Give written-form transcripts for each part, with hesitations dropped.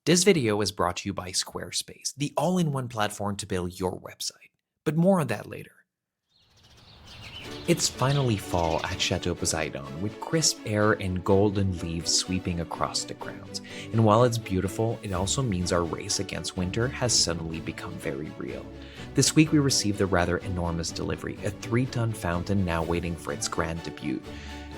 This video is brought to you by Squarespace, the all-in-one platform to build your website. But more on that later. It's finally fall at Château Poséidon, with crisp air and golden leaves sweeping across the grounds. And while it's beautiful, it also means our race against winter has suddenly become very real. This week we received a rather enormous delivery, a 3-ton fountain now waiting for its grand debut.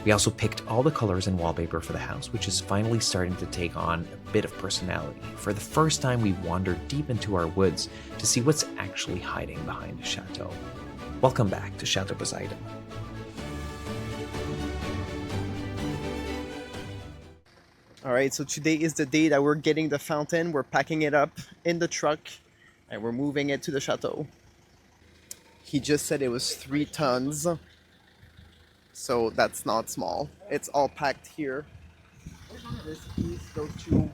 We also picked all the colors and wallpaper for the house, which is finally starting to take on a bit of personality. For the first time, we wandered deep into our woods to see what's actually hiding behind the chateau. Welcome back to Château Poséidon. All right, so today is the day that we're getting the fountain. We're packing it up in the truck and we're moving it to the chateau. He just said it was 3 tons. So that's not small. It's all packed here. This piece, those two.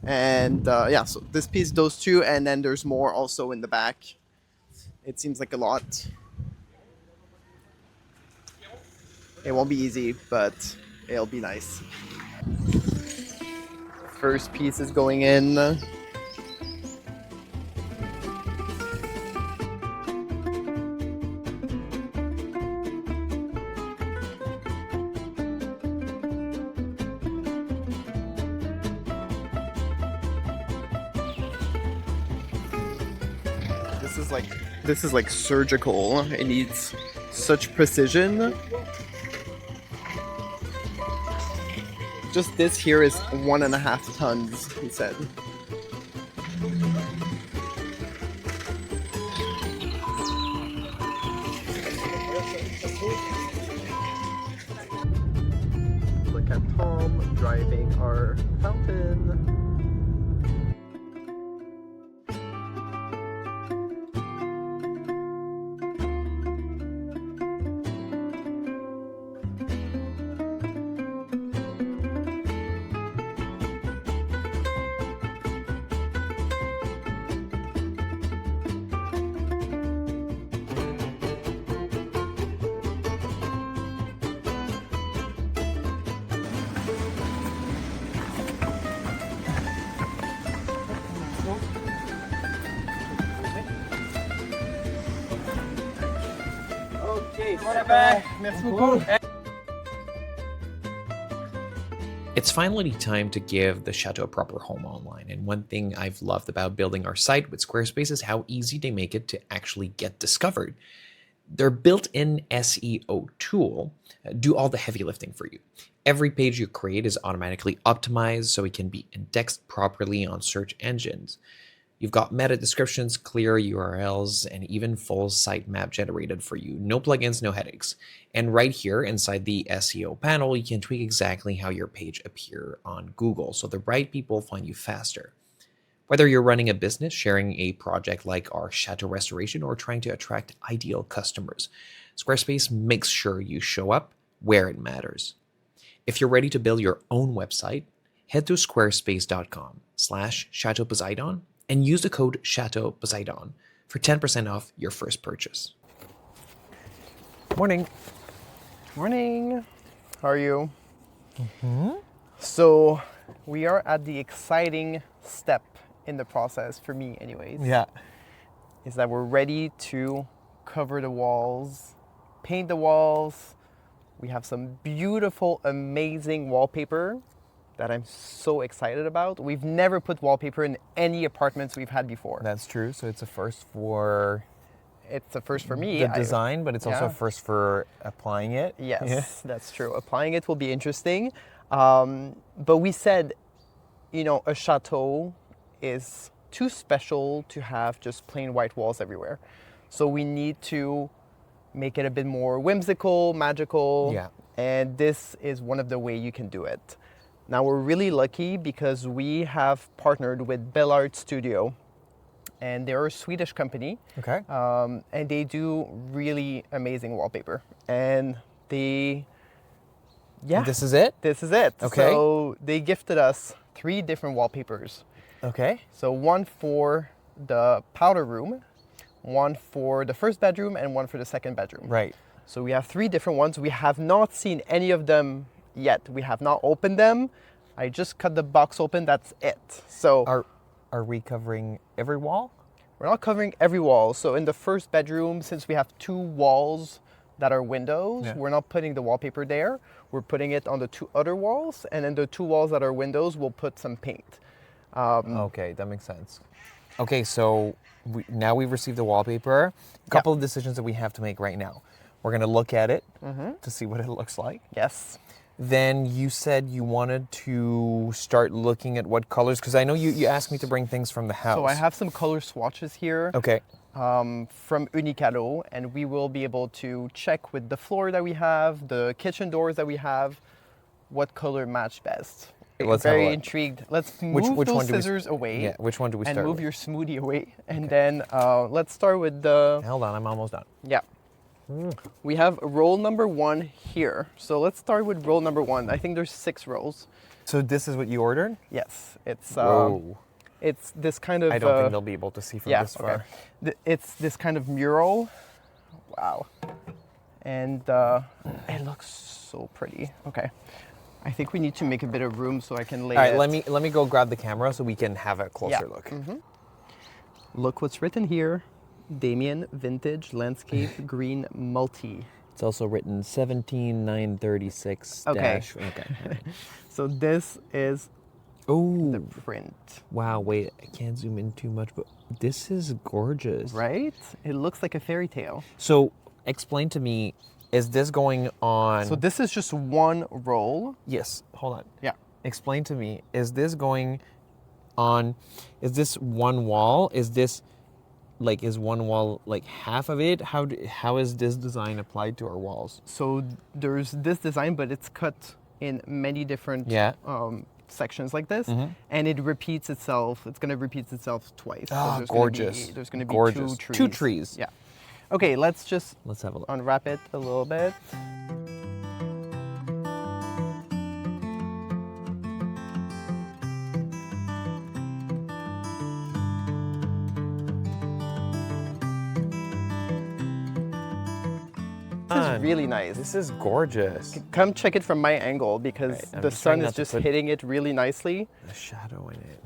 And yeah, so this piece, those two, and then there's more also in the back. It seems like a lot. It won't be easy, but it'll be nice. First piece is going in. This is like surgical. It needs such precision. Just this here is 1.5 tons, he said. Look at Tom driving our fountain. It's finally time to give the chateau a proper home online, and one thing I've loved about building our site with Squarespace is how easy they make it to actually get discovered. Their built-in SEO tool do all the heavy lifting for you. Every page you create is automatically optimized so it can be indexed properly on search engines. You've got meta descriptions, clear URLs, and even full sitemap generated for you. No plugins, no headaches. And right here inside the SEO panel, you can tweak exactly how your page appears on Google so the right people find you faster. Whether you're running a business, sharing a project like our chateau restoration, or trying to attract ideal customers, Squarespace makes sure you show up where it matters. If you're ready to build your own website, head to squarespace.com/Château Poséidon and use the code Château Poséidon for 10% off your first purchase. Morning. Morning. How are you? So we are at the exciting step in the process, for me anyways. Yeah. Is that we're ready to cover the walls, paint the walls. We have some beautiful, amazing wallpaper that I'm so excited about. We've never put wallpaper in any apartments we've had before. That's true. So it's a first for It's a first for me. the design, but it's also a yeah. first for applying it. Yes, that's true. Applying it will be interesting. But we said, a chateau is too special to have just plain white walls everywhere. So we need to make it a bit more whimsical, magical. Yeah. And this is one of the ways you can do it. Now we're really lucky because we have partnered with Bell Art Studio, and they're a Swedish company. Okay. And they do really amazing wallpaper. And This is it? This is it. Okay. So they gifted us 3 different wallpapers. Okay. So one for the powder room, one for the first bedroom, and one for the second bedroom. Right. So we have 3 different ones. We have not seen any of them yet. We have not opened them. I just cut the box open, that's it. So Are we covering every wall? we're not covering every wall. So in the first bedroom, since we have 2 walls that are windows, Yeah. we're not putting the wallpaper there. We're putting it on the 2 other walls, and then the 2 walls that are windows, we'll put some paint. Okay, that makes sense. Okay, so now we've received the wallpaper. A couple of decisions that we have to make right now. We're gonna look at it to see what it looks like. Yes. Then you said you wanted to start looking at what colors, because I know you asked me to bring things from the house. So I have some color swatches here. Okay. From Unicalo, and we will be able to check with the floor that we have, the kitchen doors that we have, what color match best. Let's have a Very look. intrigued. Let's move which those one do we scissors away. Yeah, which one do we and start move with? your smoothie away, and then let's start with the Hold on, I'm almost done. yeah. We have roll number 1 here. So let's start with roll number 1. I think there's 6 rolls. So this is what you ordered? Yes, it's Whoa. it's this kind of I don't think they'll be able to see from this far. okay. It's this kind of mural. Wow. And it looks so pretty. Okay. I think we need to make a bit of room so I can lay All right, it. let me go grab the camera so we can have a closer look. Look what's written here. Damien Vintage Landscape Green Multi. It's also written 17936 Okay. Okay. So this is the Oh, print, wow, wait, I can't zoom in too much, but this is gorgeous. right? It looks like a fairy tale. So explain to me, is this going on? So this is just one roll. Yes, hold on. Yeah. Explain to me, is this going on, is this one wall? Is one wall like half of it? How is this design applied to our walls? So there's this design, but it's cut in many different Yeah. sections like this, and it repeats itself. It's gonna repeat itself twice. So Ah, there's gorgeous. There's gonna be Gorgeous. 2 trees. 2 trees. Yeah. Okay, let's just Let's have a look. unwrap it a little bit. This is really nice. This is gorgeous. Come check it from my angle because Right, I'm the just trying sun is not to just put- hitting it really nicely. The shadow in it.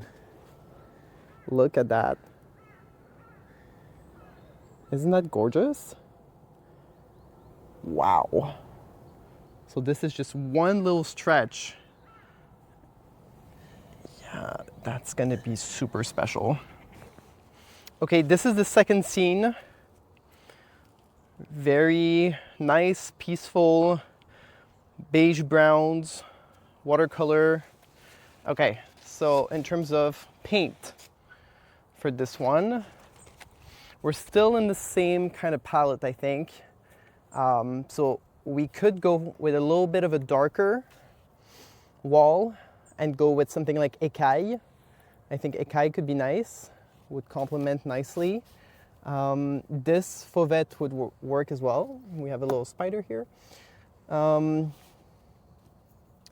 Look at that. Isn't that gorgeous? Wow. So this is just one little stretch. Yeah, that's gonna be super special. Okay, this is the second scene. Very nice, peaceful, beige browns, watercolor. Okay, so in terms of paint for this one, we're still in the same kind of palette, I think. So we could go with a little bit of a darker wall and go with something like écaille. I think écaille could be nice, would complement nicely. This fauvette would work as well. We have a little spider here.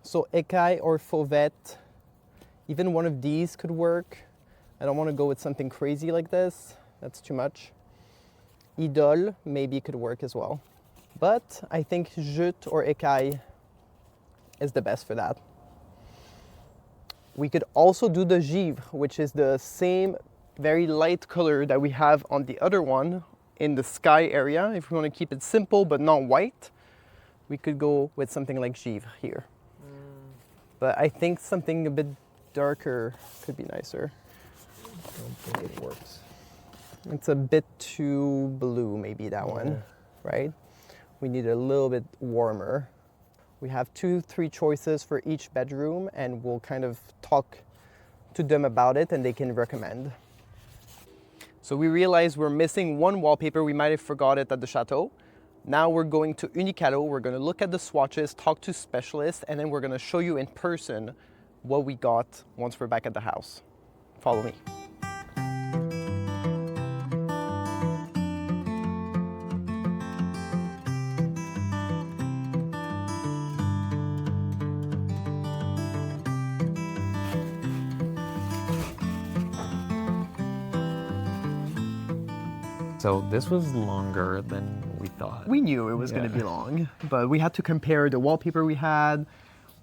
So écaille or fauvette, even one of these could work. I don't want to go with something crazy like this. That's too much. Idole maybe could work as well. But I think jute or écaille is the best for that. We could also do the givre, which is the same very light color that we have on the other one in the sky area. If we want to keep it simple but not white, we could go with something like givre here. But I think something a bit darker could be nicer. I don't think it works. It's a bit too blue, maybe that one, right? We need a little bit warmer. We have 2-3 choices for each bedroom, and we'll kind of talk to them about it and they can recommend. So we realized we're missing one wallpaper. We might have forgot it at the chateau. Now we're going to Unicalo. We're going to look at the swatches, talk to specialists, and then we're going to show you in person what we got once we're back at the house. Follow me. So this was longer than we thought. We knew it was going to be long, but we had to compare the wallpaper we had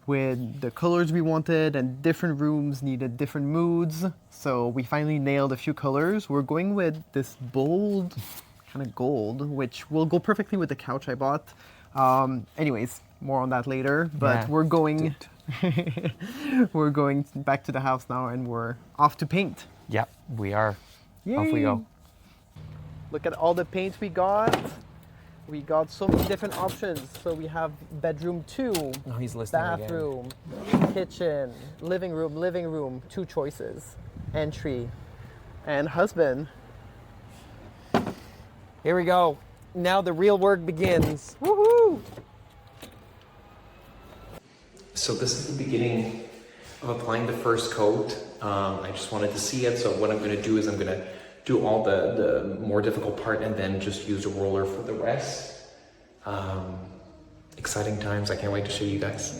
with the colors we wanted, and different rooms needed different moods. So we finally nailed a few colors. We're going with this bold kind of gold, which will go perfectly with the couch I bought. Anyways, more on that later. But Yeah. we're going we're going back to the house now, and we're off to paint. Yeah, we are. Off we Yay. go. Look at all the paint we got. We got so many different options. So we have bedroom 2, Oh, he's listening again. bathroom, kitchen, living room, 2 choices, entry, and husband. Here we go. Now the real work begins. Woohoo! So this is the beginning of applying the first coat. I just wanted to see it, so what I'm going to do is I'm going to do all the more difficult part and then just use a roller for the rest. Exciting times. I can't wait to show you guys.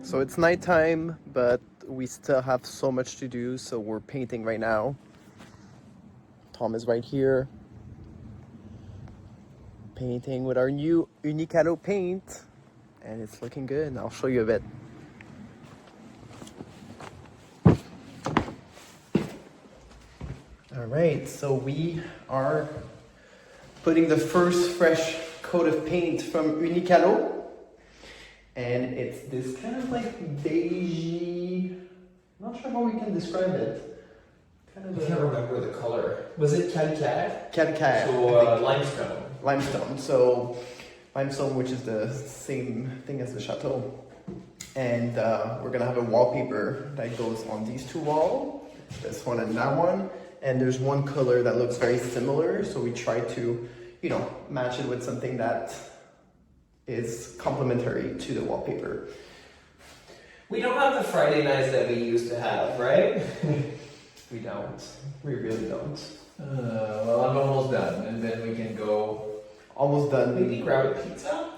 So it's nighttime, but we still have so much to do, so we're painting right now. Tom is right here, painting with our new Unicalo paint, and it's looking good. I'll show you a bit. All right, so we are putting the first fresh coat of paint from Unicalo. And it's this kind of like beigey, not sure how we can describe it. Kind of I can't remember the color. Was it calcaire? Calcaire. So limestone. Limestone. So limestone, which is the same thing as the chateau. And we're gonna have a wallpaper that goes on these 2 walls, this one and that one. And there's one color that looks very similar, so we try to, you know, match it with something that is complementary to the wallpaper. We don't have the Friday nights that we used to have, right? We don't. We really don't. Well, I'm almost done, and then we can go Almost done. maybe grab a pizza.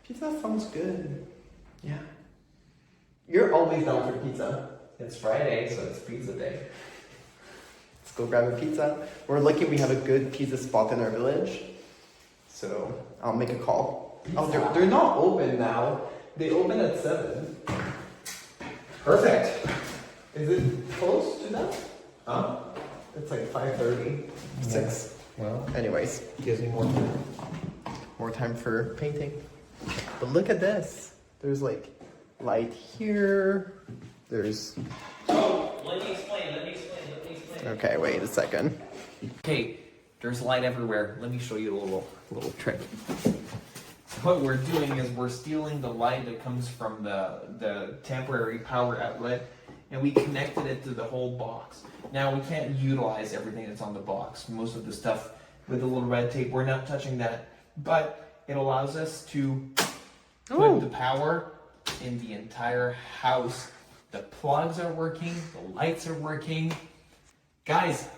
Pizza sounds good. Yeah. You're always down for pizza. It's Friday, so it's pizza day. Let's go grab a pizza. We're lucky we have a good pizza spot in our village. So I'll make a call. Oh, they're not open now. They open at 7. Perfect. Is it close to that? Huh? It's like 5:30, 6. Well, Anyways, gives me more time. more time for painting. But look at this. There's like light here. There's... Oh, let me explain. Okay, wait a second. Okay, there's light everywhere. Let me show you a little trick. What we're doing is we're stealing the light that comes from the temporary power outlet, and we connected it to the whole box. Now we can't utilize everything that's on the box. Most of the stuff with the little red tape, we're not touching that, but it allows us to put the power in the entire house. The plugs are working, the lights are working. Guys,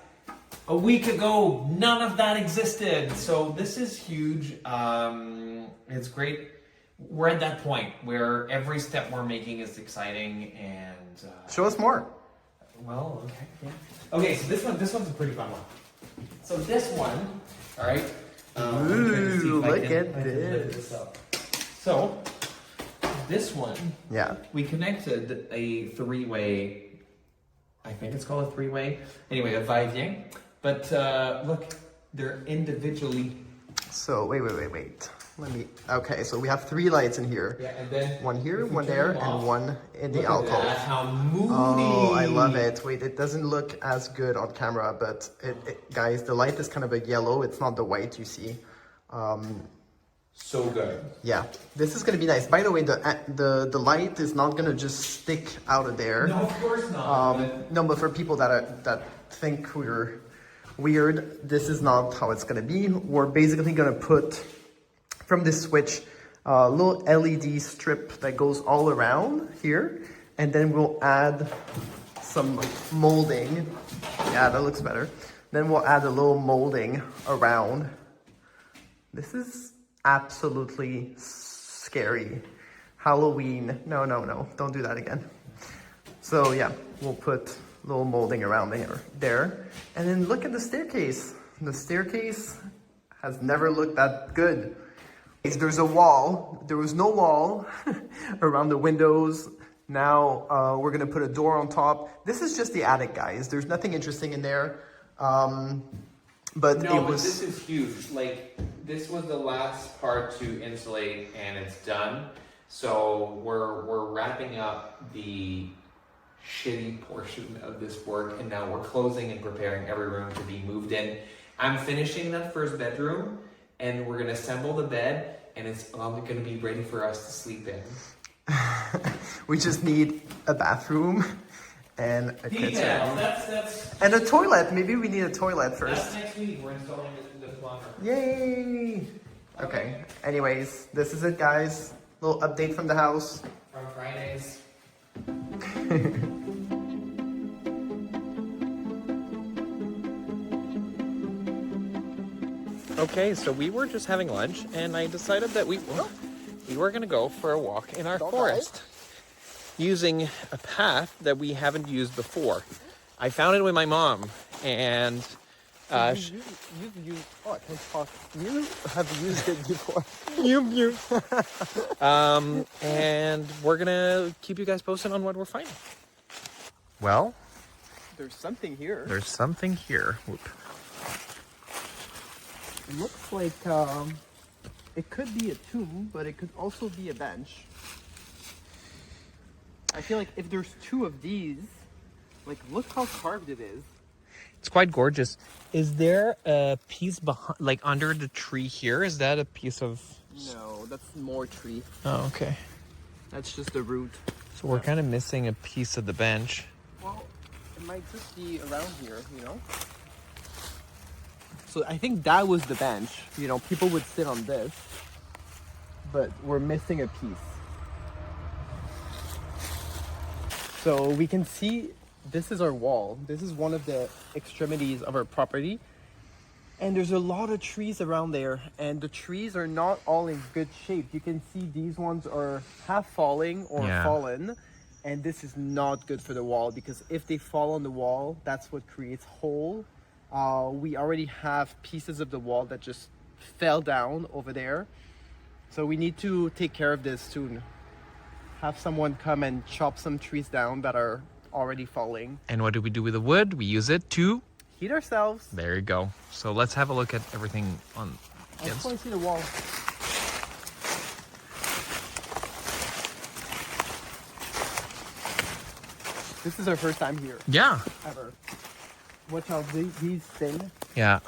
a week ago, none of that existed. So this is huge. It's great. We're at that point where every step we're making is exciting, and Show us more. well, okay, yeah. Okay, so this one's a pretty fun one. So this one, all right. I'm trying to see Ooh, if I look can- at I can lift this. up. So this one, Yeah. we connected a 3-way. I think it's called a 3-way. Anyway, a va-et-vient. But look, they're individually. So wait. Let me. Okay, so we have 3 lights in here. Yeah, and then One here, if we one turn there, them off, and one in the look at alcove. that, how moody. Oh, I love it. Wait, it doesn't look as good on camera, but guys, the light is kind of a yellow. It's not the white you see. So good. Yeah, this is gonna be nice. By the way, the light is not gonna just stick out of there. No, of course not. No, but for people that think we're weird, this is not how it's gonna be. We're basically gonna put from this switch a little LED strip that goes all around here, and then we'll add some molding. Yeah, that looks better. Then we'll add a little molding around. This is absolutely scary. Halloween. No, don't do that again. So yeah, we'll put a little molding around there. And then look at the staircase. The staircase has never looked that good. There's a wall. There was no wall around the windows. Now we're gonna put a door on top. This is just the attic, guys. There's nothing interesting in there. But No, it but was. this is huge. Like, this was the last part to insulate, and it's done. So we're wrapping up the shitty portion of this work, and now we're closing and preparing every room to be moved in. I'm finishing that first bedroom, and we're gonna assemble the bed, and it's all gonna be ready for us to sleep in. We just need a bathroom and a kitchen. That's And a toilet. Maybe we need a toilet first. next week. We're installing the plumber. Yay! Okay. Anyways, this is it, guys. Little update from the house. From Fridays. Okay, so we were just having lunch, and I decided that we were gonna go for a walk in our forest, using a path that we haven't used before. I found it with my mom, and You've used. Oh, I can't talk. You have used it before. and we're gonna keep you guys posted on what we're finding. Well, There's something here. there's something here. Whoop. It looks like it could be a tomb, but it could also be a bench. I feel like if there's two of these, like look how carved it is. It's quite gorgeous. Is there a piece behind, like under the tree here? Is that a piece of? No, that's more tree. Oh, okay. That's just the root. So we're kind of missing a piece of the bench. Well, it might just be around here, you know? So I think that was the bench. You know, people would sit on this, but we're missing a piece. So we can see this is our wall. This is one of the extremities of our property. And there's a lot of trees around there, and the trees are not all in good shape. You can see these ones are half falling or fallen, and this is not good for the wall, because if they fall on the wall, that's what creates hole. We already have pieces of the wall that just fell down over there. So we need to take care of this soon. Have someone come and chop some trees down that are already falling. And what do we do with the wood? We use it to. Heat ourselves. There you go. So let's have a look at everything on. I just want to see the wall. This is our first time here, Yeah. ever. Watch out, these thin. Yeah.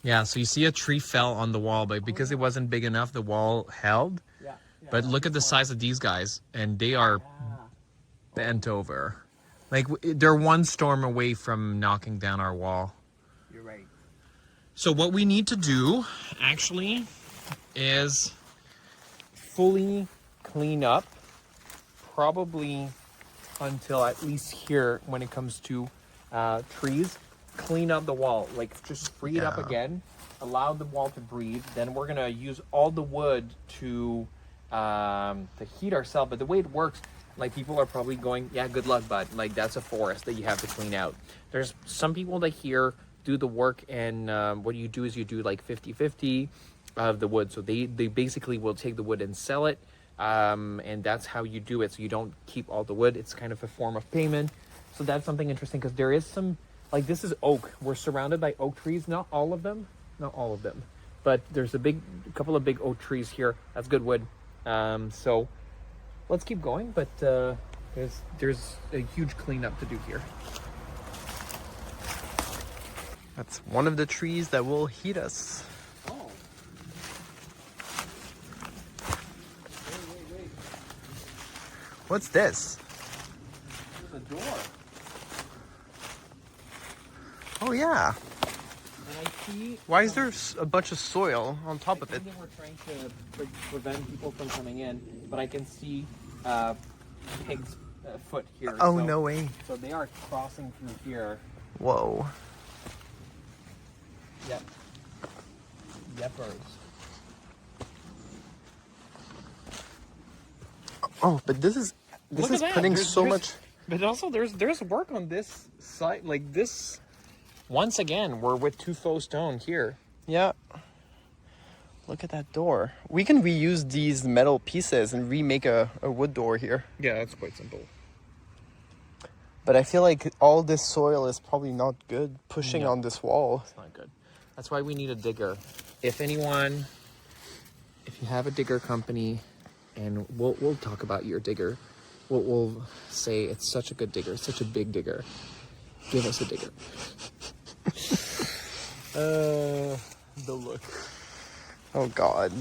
Yeah. So you see a tree fell on the wall, but because it wasn't big enough, the wall held. Yeah. But look at the size of these guys, and they are bent over. Like, they're one storm away from knocking down our wall. You're right. So what we need to do, actually, is fully clean up, probably until at least here when it comes to trees. Clean up the wall, like just free it up again, allow the wall to breathe. Then we're gonna use all the wood to heat ourselves. But the way it works, like, people are probably going, yeah, good luck, bud. Like, that's a forest that you have to clean out. There's some people that here do the work, and what you do is you do like 50-50 of the wood. So they basically will take the wood and sell it, and that's how you do it. So you don't keep all the wood. It's kind of a form of payment. So that's something interesting, because there is some, like, this is oak. We're surrounded by oak trees. Not all of them, but there's a couple of big oak trees here. That's good wood. So let's keep going, but there's a huge cleanup to do here. That's one of the trees that will heat us. Oh. Wait. What's this? There's a door. Oh yeah. And I see. Why is there a bunch of soil on top of I it? think they were trying to prevent people from coming in, but I can see pig's foot here. Oh, so, no way. So they are crossing through here. Whoa. Yep. Yepers. Oh, but this is Look at that. putting There's- so there's- much. But also, there's work on this side. Like this. Once again, we're with two faux stone here. Yeah. Look at that door. We can reuse these metal pieces and remake a wood door here. Yeah, that's quite simple. But I feel like all this soil is probably not good pushing No. on this wall. It's not good. That's why we need a digger. If anyone, if you have a digger company, and we'll talk about your digger. We'll say it's such a good digger, such a big digger. Give us a digger. The look. Oh God.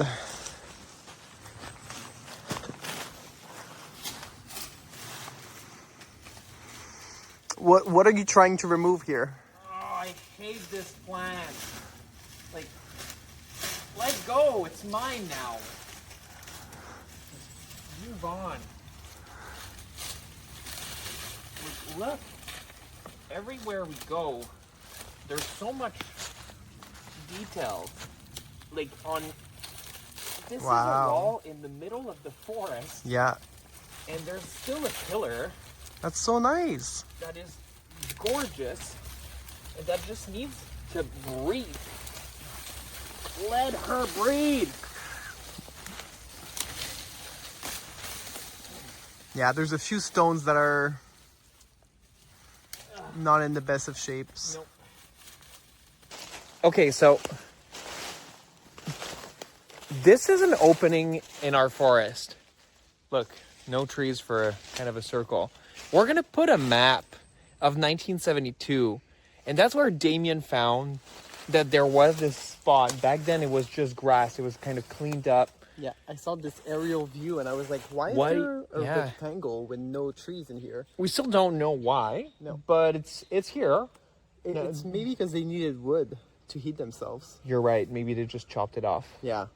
What are you trying to remove here? Oh, I hate this plant. Like, let go. It's mine now. Move on. Look, everywhere we go, there's so much detail. Like on, this is a Wow. wall in the middle of the forest, Yeah, and there's still a pillar that's so nice. that is gorgeous, and that just needs to breathe. Let her breathe. Yeah, there's a few stones that are not in the best of shapes. Nope. Okay, so this is an opening in our forest. Look, no trees for kind of a circle. We're gonna put a map of 1972, and that's where Damien found that there was this spot. Back then it was just grass. It was kind of cleaned up. Yeah, I saw this aerial view and I was like, why is Why- there a yeah. rectangle with no trees in here? We still don't know why, No. but it's here. No. It's maybe because they needed wood to heat themselves. You're right. Maybe they just chopped it off. Yeah.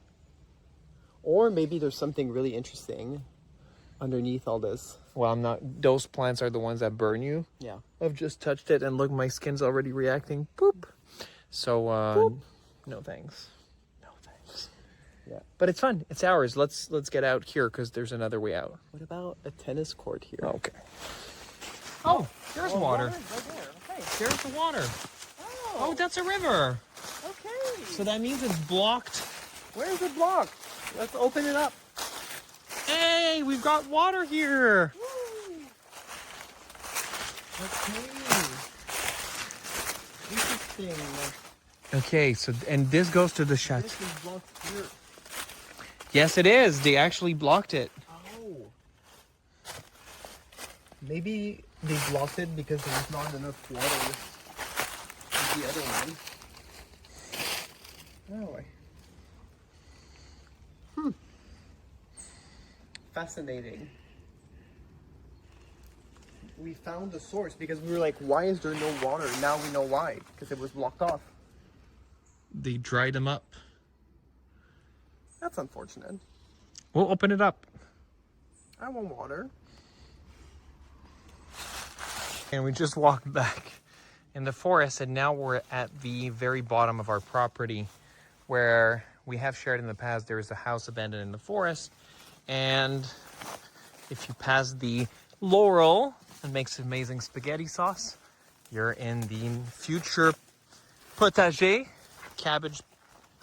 Or maybe there's something really interesting underneath all this. Well, I'm not. Those plants are the ones that burn you. Yeah. I've just touched it, and look, my skin's already reacting. Boop. So, no thanks. No thanks. Yeah. But it's fun. It's ours. Let's get out here because there's another way out. What about a tennis court here? Okay. Oh, there's water. Right there. Okay. There's the water. Oh, that's a river. Okay. So that means it's blocked. Where is it blocked? Let's open it up. Hey, we've got water here. Okay. Interesting. Okay, so and this goes to the chateau. This is blocked here. Yes, it is. They actually blocked it. Oh. Maybe they blocked it because there was not enough water with the other one. Oh. Fascinating. We found the source because we were like, why is there no water? Now we know why, because it was blocked off. They dried them up. That's unfortunate. We'll open it up. I want water. And we just walked back in the forest, and now we're at the very bottom of our property where we have shared in the past. There is a house abandoned in the forest, and if you pass the laurel and makes amazing spaghetti sauce, you're in the future potager,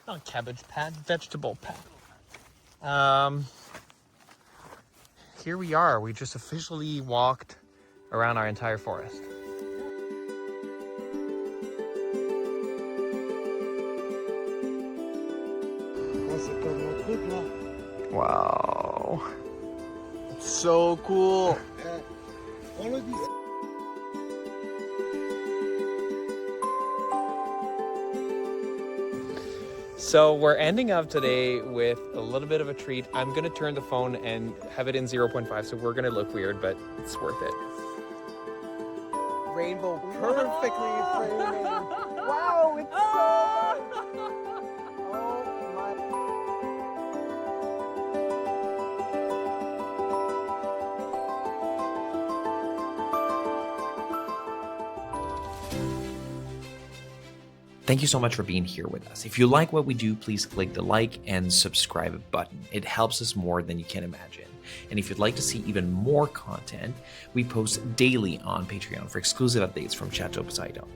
not cabbage pad, vegetable pad. Here we are. We just officially walked around our entire forest. Wow. So cool. So we're ending up today with a little bit of a treat. I'm gonna turn the phone and have it in 0.5, so we're gonna look weird, but it's worth it. Rainbow perfectly framing. Wow, it's so Oh my. Thank you so much for being here with us. If you like what we do, please click the like and subscribe button. It helps us more than you can imagine. And if you'd like to see even more content, we post daily on Patreon for exclusive updates from Château Poséidon.